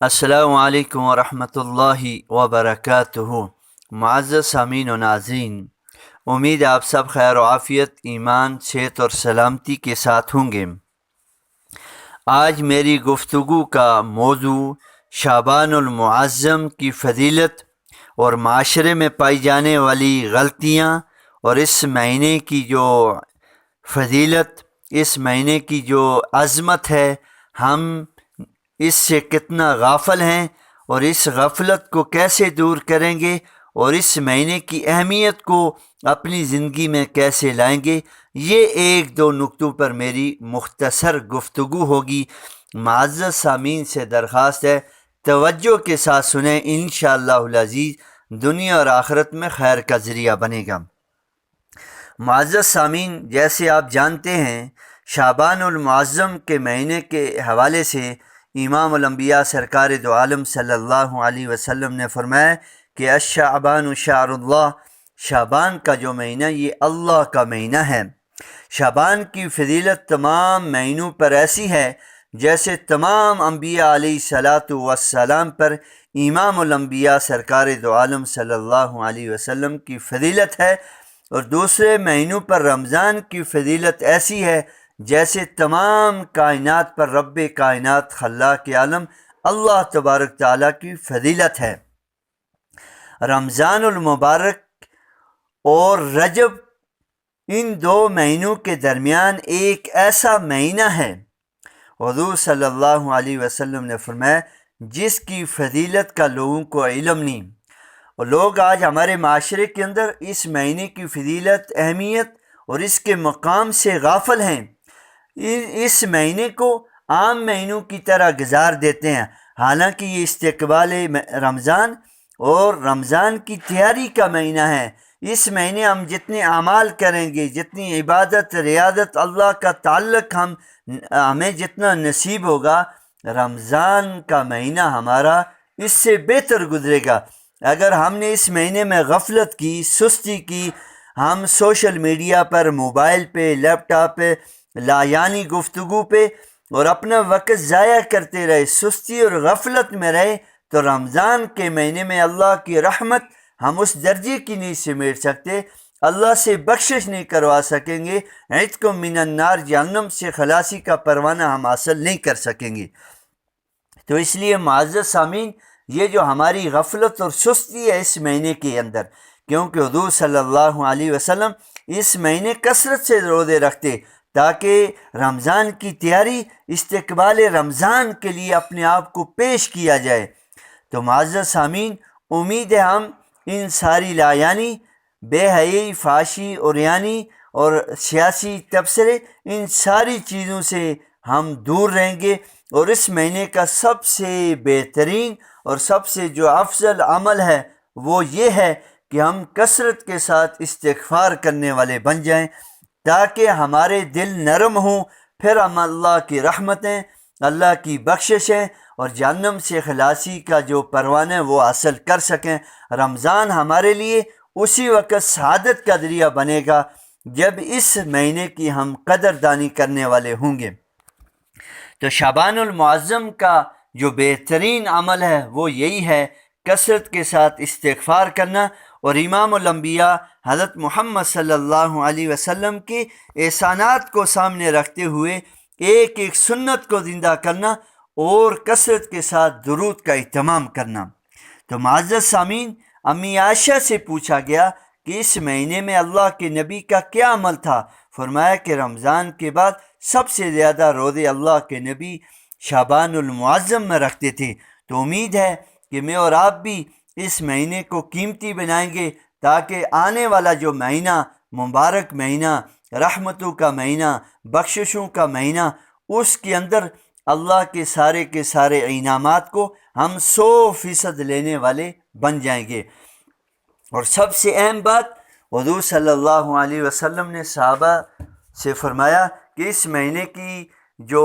السلام علیکم ورحمۃ اللہ وبرکاتہ۔ معزز سامعین و ناظرین، امید ہے آپ سب خیر و عافیت، ایمان، صحت اور سلامتی کے ساتھ ہوں گے۔ آج میری گفتگو کا موضوع شعبان المعظم کی فضیلت اور معاشرے میں پائی جانے والی غلطیاں، اور اس مہینے کی جو فضیلت، اس مہینے کی جو عظمت ہے، ہم اس سے کتنا غافل ہیں اور اس غفلت کو کیسے دور کریں گے اور اس مہینے کی اہمیت کو اپنی زندگی میں کیسے لائیں گے، یہ ایک دو نکتوں پر میری مختصر گفتگو ہوگی۔ معزز سامعین سے درخواست ہے توجہ کے ساتھ سنیں، انشاءاللہ العزیز دنیا اور آخرت میں خیر کا ذریعہ بنے گا۔ معزز سامعین، جیسے آپ جانتے ہیں، شعبان المعظم کے مہینے کے حوالے سے امام الانبیاء سرکار دو عالم صلی اللہ علیہ وسلم نے فرمایا کہ الشعبان شعر اللہ، شعبان کا جو مہینہ یہ اللہ کا مہینہ ہے۔ شعبان کی فضیلت تمام مہینوں پر ایسی ہے جیسے تمام انبیاء علیہ الصلاۃ والسلام پر امام الانبیاء سرکار دو عالم صلی اللہ علیہ وسلم کی فضیلت ہے، اور دوسرے مہینوں پر رمضان کی فضیلت ایسی ہے جیسے تمام کائنات پر رب کائنات خلاق عالم اللہ تبارک تعالیٰ کی فضیلت ہے۔ رمضان المبارک اور رجب، ان دو مہینوں کے درمیان ایک ایسا مہینہ ہے، حضور صلی اللہ علیہ وسلم نے فرمایا، جس کی فضیلت کا لوگوں کو علم نہیں، اور لوگ آج ہمارے معاشرے کے اندر اس مہینے کی فضیلت، اہمیت اور اس کے مقام سے غافل ہیں۔ اس مہینے کو عام مہینوں کی طرح گزار دیتے ہیں، حالانکہ یہ استقبال رمضان اور رمضان کی تیاری کا مہینہ ہے۔ اس مہینے ہم جتنے اعمال کریں گے، جتنی عبادت، ریاضت، اللہ کا تعلق ہمیں جتنا نصیب ہوگا، رمضان کا مہینہ ہمارا اس سے بہتر گزرے گا۔ اگر ہم نے اس مہینے میں غفلت کی، سستی کی، ہم سوشل میڈیا پر، موبائل پہ، لیپ ٹاپ پہ، لایعنی گفتگو پہ اور اپنا وقت ضائع کرتے رہے، سستی اور غفلت میں رہے، تو رمضان کے مہینے میں اللہ کی رحمت ہم اس درجے کی نہیں سمیٹ سکتے، اللہ سے بخشش نہیں کروا سکیں گے، عتق من النار، جہنم سے خلاصی کا پروانہ ہم حاصل نہیں کر سکیں گے۔ تو اس لیے معزز سامعین، یہ جو ہماری غفلت اور سستی ہے اس مہینے کے اندر، کیونکہ حضور صلی اللہ علیہ وسلم اس مہینے کثرت سے روزے رکھتے تاکہ رمضان کی تیاری، استقبال رمضان کے لیے اپنے آپ کو پیش کیا جائے۔ تو معزز سامعین، امید ہے ہم ان ساری لایعنی، بے حیائی، فحاشی، عریانی اور سیاسی تبصرے، ان ساری چیزوں سے ہم دور رہیں گے، اور اس مہینے کا سب سے بہترین اور سب سے جو افضل عمل ہے وہ یہ ہے کہ ہم کثرت کے ساتھ استغفار کرنے والے بن جائیں، تاکہ ہمارے دل نرم ہوں، پھر ہم اللہ کی رحمتیں، اللہ کی بخششیں اور جہنم سے خلاصی کا جو پروانہ وہ حاصل کر سکیں۔ رمضان ہمارے لیے اسی وقت سعادت کا ذریعہ بنے گا جب اس مہینے کی ہم قدردانی کرنے والے ہوں گے۔ تو شعبان المعظم کا جو بہترین عمل ہے وہ یہی ہے، کثرت کے ساتھ استغفار کرنا، اور امام الانبیاء حضرت محمد صلی اللہ علیہ وسلم کے احسانات کو سامنے رکھتے ہوئے ایک ایک سنت کو زندہ کرنا اور کثرت کے ساتھ درود کا اہتمام کرنا۔ تو معزز سامعین، امی عائشہ سے پوچھا گیا کہ اس مہینے میں اللہ کے نبی کا کیا عمل تھا؟ فرمایا کہ رمضان کے بعد سب سے زیادہ روزے اللہ کے نبی شعبان المعظم میں رکھتے تھے۔ تو امید ہے کہ میں اور آپ بھی اس مہینے کو قیمتی بنائیں گے، تاکہ آنے والا جو مہینہ، مبارک مہینہ، رحمتوں کا مہینہ، بخششوں کا مہینہ، اس کے اندر اللہ کے سارے انعامات کو ہم 100% لینے والے بن جائیں گے۔ اور سب سے اہم بات، حضور صلی اللہ علیہ وسلم نے صحابہ سے فرمایا کہ اس مہینے کی جو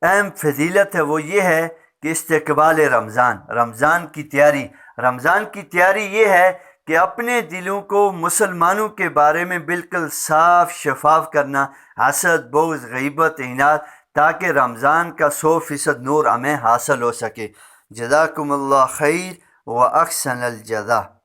اہم فضیلت ہے وہ یہ ہے کہ استقبال رمضان کی تیاری یہ ہے کہ اپنے دلوں کو مسلمانوں کے بارے میں بالکل صاف شفاف کرنا، حسد، بغض، غیبت، اناد، تاکہ رمضان کا 100% نور ہمیں حاصل ہو سکے۔ جزاکم اللہ خیر و احسن الجزا.